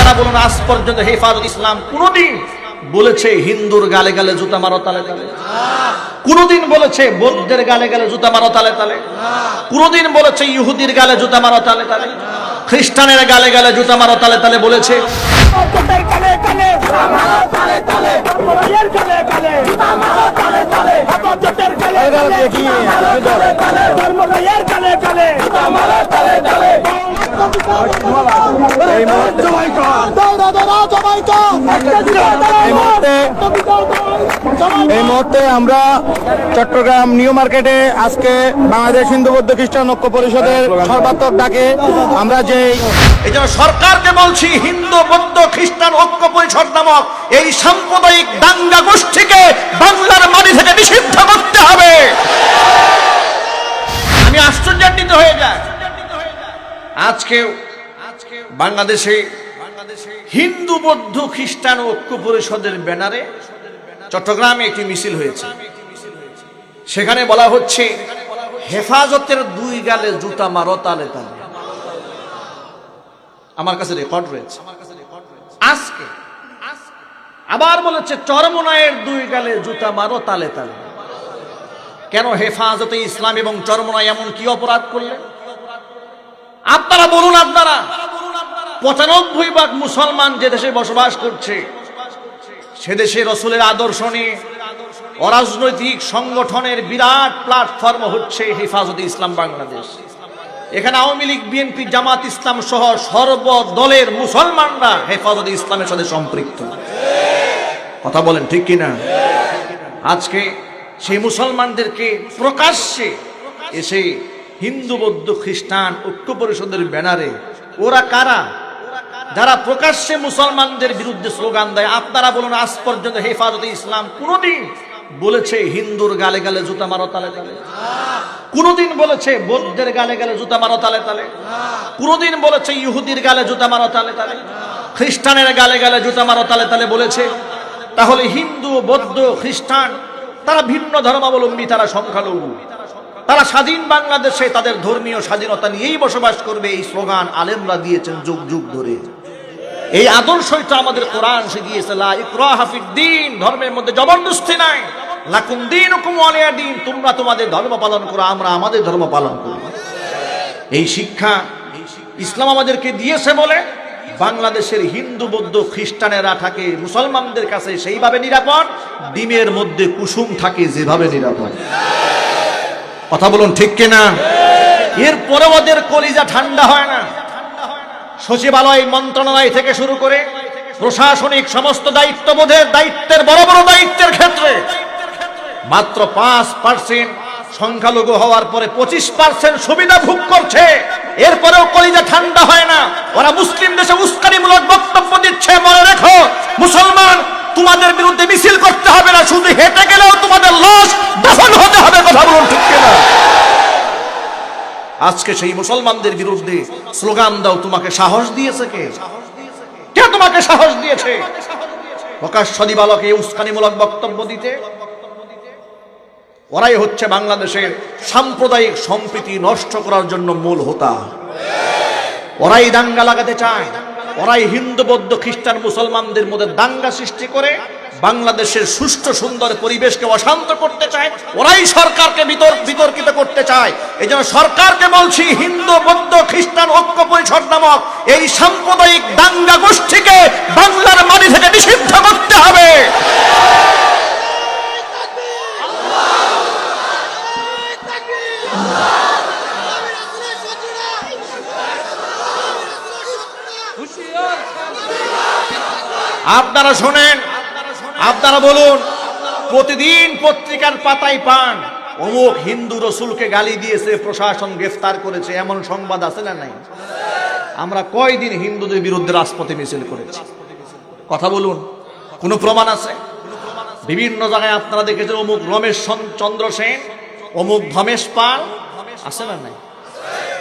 আপনারা বলুন, আজ পর্যন্ত হেফাজত ইসলাম কোনদিন বলেছে হিন্দুর গালে গালে জুতা মারো তালে তালে? কোনদিন বলেছে বৌদ্ধের গালে গালে জুতা মারো তালে তালে? কোনদিন বলেছে ইহুদির গালে জুতা মারো তালে তালে? খ্রিস্টানের গালে গালে জুতা মারো তালে তালে বলেছে? এই মুহূর্তে আমরা চট্টগ্রাম নিউ মার্কেটে আজকে বাংলাদেশ হিন্দু বৌদ্ধ খ্রিস্টান ঐক্য পরিষদের সর্বাত্মক ডাকে আমরা যে এই জন্য সরকারকে বলছি, হিন্দু বৌদ্ধ খ্রিস্টান ঐক্য পরিষদ নামক এই সাম্প্রদায়িক দাঙ্গা গোষ্ঠীকে বাংলার মাটি থেকে নিষিদ্ধ করতে হবে। আমি আশ্চর্যান্বিত হয়ে যাই, আজকে বাংলাদেশে হিন্দু বৌদ্ধ খ্রিস্টান ঐক্য পরিষদের ব্যানারে চট্টগ্রামে একটি মিছিল হয়েছে। সেখানে বলা হচ্ছে হেফাজতের দুই গালে জুতা মারো তালে তালে। আমার কাছে রেকর্ড রয়েছে। আজকে আবার বলেছে চরমোনাইয়ের দুই গালে জুতা মারো তালে তালে। কেন হেফাজতে ইসলাম এবং চরমোনাই এমন কি অপরাধ করলেন? আপনারা বলুন, আপনারা ৯৫% মুসলমান যে দেশে বসবাস করছে, সে দেশে রসুলের আদর্শ নিয়ে অরাজনৈতিক সংগঠনের বিরাট প্ল্যাটফর্ম হচ্ছে হেফাজতে ইসলাম বাংলাদেশ। এখানে আওয়ামী লীগ, বিএনপি, জামাত ইসলাম সহ সর্বদলের মুসলমানরা হেফাজতে ইসলামের সাথে সম্পৃক্ত। কথা বলেন ঠিক কিনা? আজকে সেই মুসলমানদেরকে প্রকাশ্যে এসে হিন্দু বৌদ্ধ খ্রিস্টান ঐক্য পরিষদের ব্যানারে, ওরা কারা যারা প্রকাশ্যে মুসলমানদের বিরুদ্ধে স্লোগান দেয়? আপনারা বলুন, আজ পর্যন্ত হেফাজতে ইসলাম কোনদিন বলেছে হিন্দুর গালে গালে জুতা মারো তালে তালে? কোনদিন বলেছে বৌদ্ধের গালে গালে জুতা মারো তালে তালে? কোনদিন বলেছে ইহুদির গালে জুতা মারো তালে তালে? খ্রিস্টানের গালে গালে জুতা মারো তালে তালে বলেছে? তাহলে হিন্দু বৌদ্ধ খ্রিস্টান তারা ভিন্ন ধর্মাবলম্বী, তারা সংখ্যালঘু, তারা স্বাধীন বাংলাদেশে তাদের ধর্মীয় স্বাধীনতা নিয়েই বসবাস করবে, এই স্লোগান আলেমরা দিয়েছেন যুগ যুগ ধরে। এই আদর্শটা আমাদের কোরআন শিখিয়েছে, লা ইকরাহা ফিদ্দীন, ধর্মের মধ্যে জবরদস্তি নাই। লাকুম দীনুকুম ওয়ালিয়া দীন, তোমরা তোমাদের ধর্ম পালন করো, আমরা আমাদের ধর্ম পালন করি। এই শিক্ষা ইসলাম আমাদেরকে দিয়েছে বলে বাংলাদেশের হিন্দু বৌদ্ধ খ্রিস্টানেরা থাকে মুসলমানদের কাছে সেইভাবে নিরাপদ, ডিমের মধ্যে কুসুম থাকে যেভাবে নিরাপদ। কথা বলুন ঠিক কিনা? এরপরে ওদের কলিজা ঠান্ডা হয় না। সচিবালয়, মন্ত্রণালয় থেকে শুরু করে প্রশাসনিক সমস্ত দায়িত্বের বড় বড় দায়িত্বের ক্ষেত্রে মাত্র 5% সংখ্যালঘু হওয়ার পরে 25% সুবিধা ভোগ করছে। এরপরেও কলিজা ঠান্ডা হয় না। ওরা মুসলিম দেশে উস্কানিমূলক বক্তব্য দিচ্ছে। মনে রেখো, মুসলমান, তোমাদের বিরুদ্ধে মিছিল করতে হবে না, শুধু হেঁটে গেলেও তোমাদের লাশ দাফন হতে হবে। কথা বলুন ঠিক কিনা? আজকে সেই মুসলমানদের বিরুদ্ধে স্লোগান দাও, তোমাকে সাহস দিয়েছে কে? কে তোমাকে সাহস দিয়েছে প্রকাশ্য দিবালোকে উস্কানিমূলক বক্তব্য দিতে? ওরাই হচ্ছে বাংলাদেশের সাম্প্রদায়িক সম্প্রীতি নষ্ট করার জন্য মূল হোতা। ওরাই দাঙ্গা লাগাতে চায়। ওরাই হিন্দু বৌদ্ধ খ্রিস্টান মুসলমানদের মধ্যে দাঙ্গা সৃষ্টি করে বাংলাদেশের সুষ্ঠু সুন্দর পরিবেশকে অশান্ত করতে চায়। ওরাই সরকারকে বিতর্কিত করতে চায়। এই জন্য সরকারকে বলছি, হিন্দু বৌদ্ধ খ্রিস্টান ঐক্য পরিষদ নামক এই সাম্প্রদায়িক দাঙ্গা গোষ্ঠীকে বাংলার মাটি থেকে নিষিদ্ধ করতে হবে। আপনারা শোনেন, আপনারা বলুন, প্রতিদিন পত্রিকার পাতায় পান অমুক হিন্দু রসুলকে গালি দিয়েছে, প্রশাসন গ্রেফতার করেছে, এমন সংবাদ আছে না নাই? আমরা কয়দিন হিন্দুদের বিরুদ্ধে রাজপথে মিছিল করেছি? কথা বলুন, কোনো প্রমাণ আছে? বিভিন্ন জায়গায় আপনারা দেখেছেন অমুক রমেশ চন্দ্র সেন, অমুক ধমেশ পাল, আছে না নাই?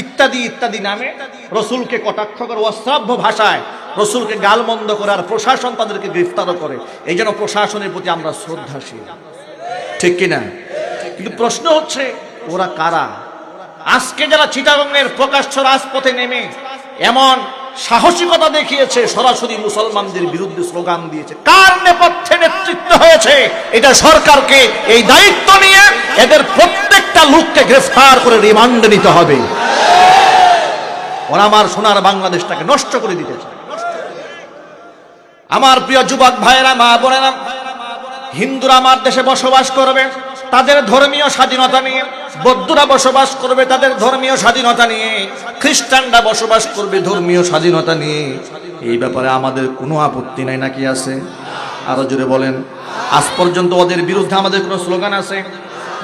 ইত্যাদি ইত্যাদি নামে রসুলকে কটাক্ষ করে, অশ্রাব্য ভাষায় রসুলকে গালমন্দ করে, আর প্রশাসন তাদেরকে গ্রেফতারও করে। এই জন্য প্রশাসনের প্রতি আমরা শ্রদ্ধাশীল, ঠিক কিনা? কিন্তু প্রশ্ন হচ্ছে, ওরা কারা? আজকে যারা চিটাগংয়ের প্রকাশ্য রাজপথে নেমে এমন সাহসিকতা দেখিয়েছে, সরাসরি মুসলমানদের বিরুদ্ধে স্লোগান দিয়েছে। কার নেপথ্যে নেতৃত্ব হয়েছে, এটা সরকারকে এই দায়িত্ব নিয়ে এদের প্রত্যেকটা লোককে গ্রেফতার করে রিমান্ডে নিতে হবে। ওরা আমার সোনার বাংলাদেশটাকে নষ্ট করে দিতে চায়। আমার প্রিয় যুবক ভাইয়েরা, মা বোনেরা, হিন্দুরা আমার দেশে বসবাস করবে তাদের ধর্মীয় স্বাধীনতা নিয়ে, বৌদ্ধরা বসবাস করবে তাদের ধর্মীয় স্বাধীনতা নিয়ে, খ্রিস্টানরা বসবাস করবে ধর্মীয় স্বাধীনতা নিয়ে। এই ব্যাপারে আমাদের কোনো আপত্তি নাই নাকি আছে? আরো জোরে বলেন। আজ পর্যন্ত ওদের বিরুদ্ধে আমাদের কোনো স্লোগান আছে?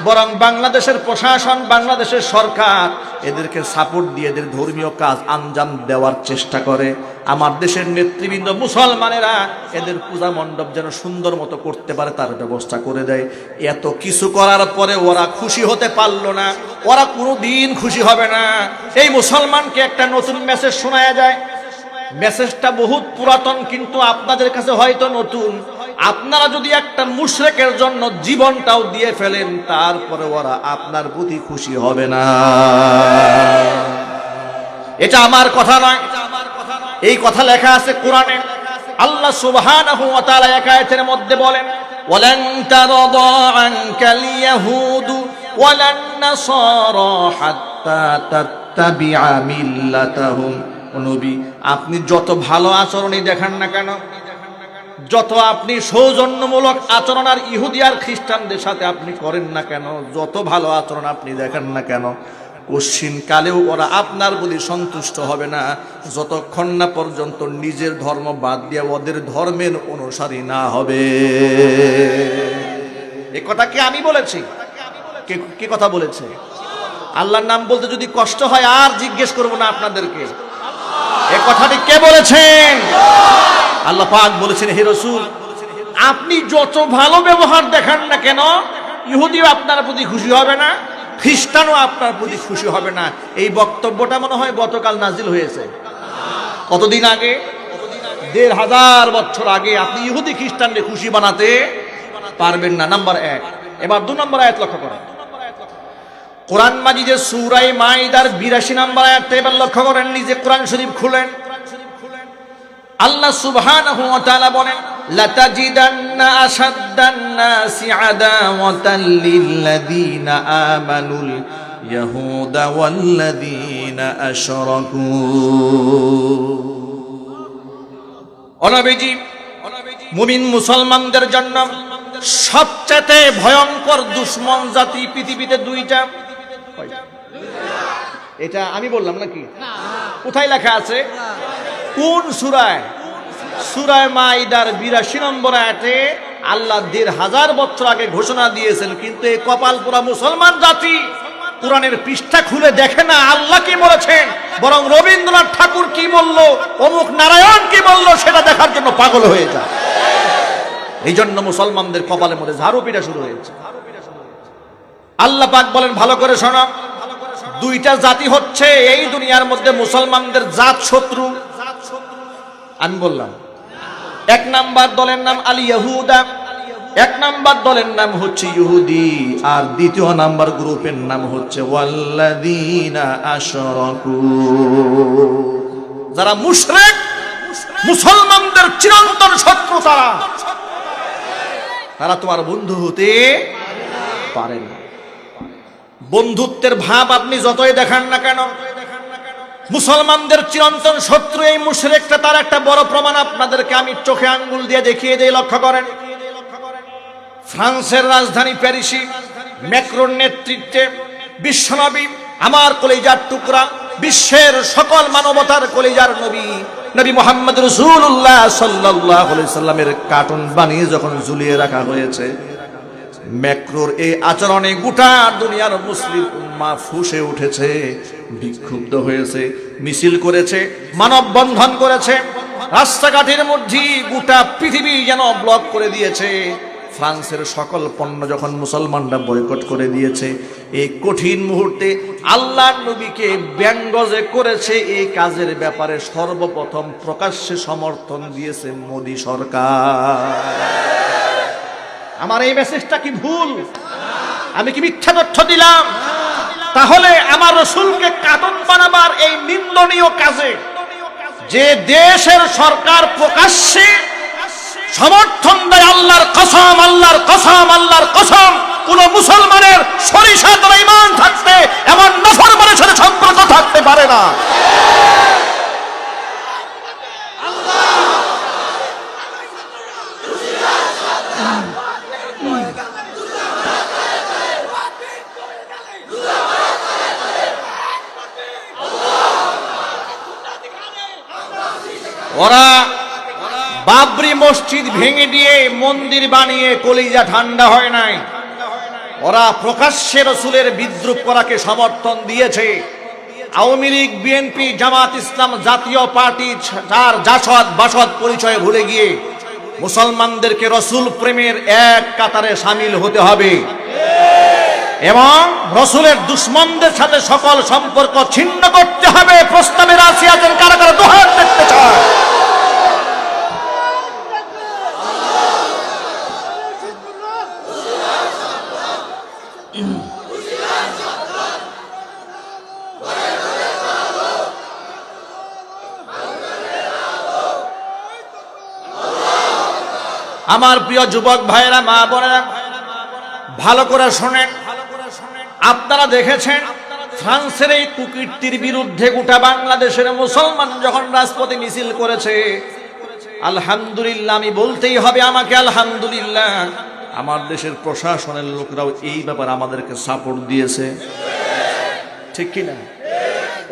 বরং বাংলাদেশের প্রশাসন, বাংলাদেশের সরকার এদেরকে সাপোর্ট দিয়ে এদের ধর্মীয় কাজ আঞ্জাম দেওয়ার চেষ্টা করে। আমার দেশের নেতৃবৃন্দ মুসলমানেরা এদের পূজা মণ্ডপ যেন সুন্দর মতো করতে পারে তার ব্যবস্থা করে দেয়। এত কিছু করার পরে ওরা খুশি হতে পারলো না, ওরা কোনোদিন খুশি হবে না। এই মুসলমানকে একটা নতুন মেসেজ শোনায়া যায়, মেসেজটা বহুত পুরাতন কিন্তু আপনাদের কাছে হয়তো নতুন। আপনারা যদি একটা মুশরিকের জন্য জীবনটাও দিয়ে ফেলেন, তারপরে ওরা আপনার প্রতি খুশি হবে না। এটা আমার কথা নয়, এই কথা লেখা আছে কোরআনে। আল্লাহ সুবহানাহু ওয়া তাআলা এক আয়াতের মধ্যে বলেন, ওয়ালান তারদা আনকাল ইয়াহুদু ওয়ালান নাসারা হাত্তা তাত্তাবিআ মিল্লাতাহুম। নবী, আপনি যত ভালো আচরণই দেখান না কেন, যত আপনি সৌজন্যমূলক আচরণ আর ইহুদি আর খ্রিস্টানদের সাথে আপনি করেন না কেন, যত ভালো আচরণ আপনি দেখান না কেন, কশ্চিন কালেও ওরা আপনার প্রতি সন্তুষ্ট হবে না, যতক্ষণ না পর্যন্ত নিজের ধর্ম বাদ দিয়ে ওদের ধর্মের অনুসারী না হবে। এ কথা কি আমি বলেছি? কে কথা বলেছে? আল্লাহর নাম বলতে যদি কষ্ট হয় আর জিজ্ঞেস করবো না আপনাদেরকে, এ কথাটি কে বলেছেন? আল্লাহ পাক বলেছেন, হে রাসূল, আপনি যত ভালো ব্যবহার দেখান না কেন, ইহুদিও আপনার প্রতি খুশি হবে না, খ্রিস্টানও আপনার প্রতি খুশি হবে না। এই বক্তব্যটা মনে হয় গতকাল নাজিল হয়েছে। কতদিন আগে? ১৫০০ বছর আগে। আপনি ইহুদি খ্রিস্টানকে খুশি বানাতে পারবেন না, নাম্বার ১। এবার ২ নম্বর আয়াত লক্ষ্য করেন। কোরআন মাজিদের সূরা মাইদার ৮২ নম্বর আয়াতটা এবার লক্ষ্য করেন, নিজে কোরআন শরীফ খুলেন। আল্লাহ সুবহানাহু ওয়া তাআলা বলেন, লাতাজিদান্না আশাদ্দান নাসি আদাওয়াতাল লিল্লাযীনা আমানুল ইয়াহুদা ওয়াল্লাযীনা আশরাকু। নবীজি, মুমিন মুসলমানদের জন্য সবচেয়ে ভয়ঙ্কর দুশমন জাতি পৃথিবীতে দুইটা। এটা আমি বললাম নাকি? কোথায় লেখা আছে? কোন সূরায়? সূরা মাইদার ৮২ নম্বর আয়াতে আল্লাহ ১৫০০ বছর আগে ঘোষণা দিয়েছেন, কিন্তু এই কপাল পোড়া মুসলমান জাতি কোরআনের পৃষ্ঠা খুলে দেখে না আল্লাহ কি বলেছেন, বরং রবীন্দ্রনাথ ঠাকুর কি বলল, অমুক নারায়ণ কি বলল সেটা দেখার জন্য পাগল হয়ে যায়। এই জন্য মুসলমানদের কপালের মধ্যে ঝাড়ু পিটা শুরু হয়েছে। আল্লাহ পাক বলেন, ভালো করে শোনো, দুইটা জাতি হচ্ছে এই দুনিয়ার মধ্যে মুসলমানদের জাত শত্রু। আমি বললাম, এক নাম্বার দলের নাম আল ইয়াহুদা, এক নাম্বার দলের নাম হচ্ছে ইহুদি, আর দ্বিতীয় নাম্বার গ্রুপের নাম হচ্ছে ওয়াল্লাযীনা আশরাকু। যারা মুশরিক, মুসলমানদের চিরন্তন শত্রু, তারা তোমার বন্ধু হতে পারে না। বন্ধুত্বের ভাব আপনি যতই দেখান না কেন, মুসলমানদের চিরন্তন শত্রু এই মুশরিকটা, তার একটা বড় প্রমাণ আপনাদেরকে আমি চোখে আঙ্গুল দিয়ে দেখিয়ে দেই। লক্ষ্য করেন, ফ্রান্সের রাজধানী প্যারিসে ম্যাক্রোর নেতৃত্বে বিশ্বনবী, আমার কলিজার টুকরা, বিশ্বের সকল মানবতার কলিজার নবী, নবী মুহাম্মদ রাসূলুল্লাহ সাল্লাল্লাহু আলাইহি সাল্লামের কার্টুন বানিয়ে যখন ঝুলিয়ে রাখা হয়েছে, ম্যাক্রোর এই আচরণে গোটা দুনিয়ার মুসলিম উম্মাহ ফুঁসে উঠেছে, বিক্ষুব্ধ হয়েছে, মিছিল করেছে, মানববন্ধন করেছে, রাস্তাঘাটের মধ্যে গোটা পৃথিবী যেন ব্লক করে দিয়েছে। ফ্রান্সের সকল পণ্য যখন মুসলমানরা বয়কট করে দিয়েছে, এই কঠিন মুহূর্তে আল্লাহর নবীকে ব্যঙ্গ যে করেছে, এই কাজের ব্যাপারে সর্বপ্রথম প্রকাশ্যে সমর্থন দিয়েছে মোদী সরকার। আমার এই মেসেজটা কি ভুল? আমি কি মিথ্যা তথ্য দিলাম? তাহলে আমার রাসূলকে কাঁদন বানাবার এই নিন্দনীয় কাজে যে দেশের সরকার প্রকাশ্যে সমর্থন দেয় আল্লাহর কসম, আল্লাহর কসম, আল্লাহর কসম, কোন মুসলমানের সরিষা দ্বারা ঈমান থাকতে এমন নাফরমানের সাথে সম্পর্ক থাকতে পারে না। ওরা বাবরি মসজিদ ভেঙে দিয়ে মন্দির বানিয়ে কলিজা ঠান্ডা হয় নাই। ওরা প্রকাশ্যে রসুলের বিদ্রুপ করাকে সমর্থন দিয়েছে। আওয়ামী লীগ, বিএনপি, জামাত ইসলাম, জাতীয় পার্টি তার জাসদ বাসদ পরিচয় ভুলে গিয়ে মুসলমানদেরকে রসুল প্রেমের এক কাতারে সামিল হতে হবে এবং রসুলের দুশ্মনদের সাথে সকল সম্পর্ক ছিন্ন করতে হবে। প্রস্তাবে রাজি আছেন কারা কারা? দুহাত দেখতে চায়। আমার প্রিয় যুবক ভাইয়েরা, মা বোনেরা, ভালো করে শোনেন। আপনারা দেখেছেন ফ্রান্সের এই কুকীর্তির বিরুদ্ধে গোটা বাংলাদেশের মুসলমান যখন রাজপথে মিছিল করেছে, আলহামদুলিল্লাহ, আমি বলতেই হবে আমাকে আলহামদুলিল্লাহ, আমার দেশের প্রশাসনের লোকরাও এই ব্যাপারে আমাদেরকে সাপোর্ট দিয়েছে, ঠিক কিনা?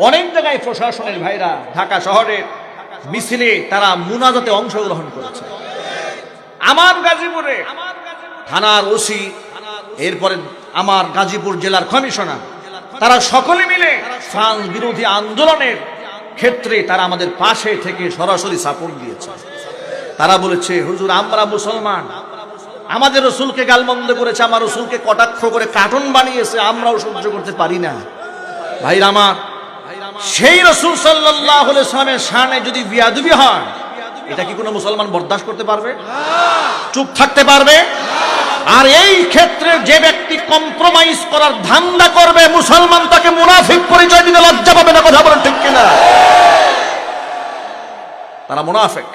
অনেক জায়গায় প্রশাসনের ভাইরা ঢাকা শহরের মিছিলে তারা মুনাজাতে অংশগ্রহণ করেছে। আমার গাজীপুরে থানার ওসি, এরপরে আমার গাজীপুর জেলার কমিশনার, তারা সকলে মিলে ফ্রান্স বিরোধী আন্দোলনের ক্ষেত্রে তারা আমাদের পাশে থেকে সরাসরি সাপোর্ট দিয়েছে। তারা বলেছে, হুজুর আমরা মুসলমান, আমাদের রসুলকে গালমন্দ করেছে, আমার রসুলকে কটাক্ষ করে কার্টুন বানিয়েছে, আমরাও সহ্য করতে পারি না। ভাইরা আমার, সেই রসুল সাল্লাল্লাহু আলাইহি ওয়াসাল্লামের শানে যদি বিয়াদবি হয়, এটা কি কোনো মুসলমান বরদাস্ত করতে পারবে? চুপ থাকতে পারবে? আর এই ক্ষেত্রে যে ব্যক্তি কম্প্রোমাইজ করার ধান্দা করবে, মুসলমান তাকে মুনাফিক পরিচয় দিতে লজ্জা পাবে না। কথা বলেন ঠিক কিনা? তারা মুনাফিক।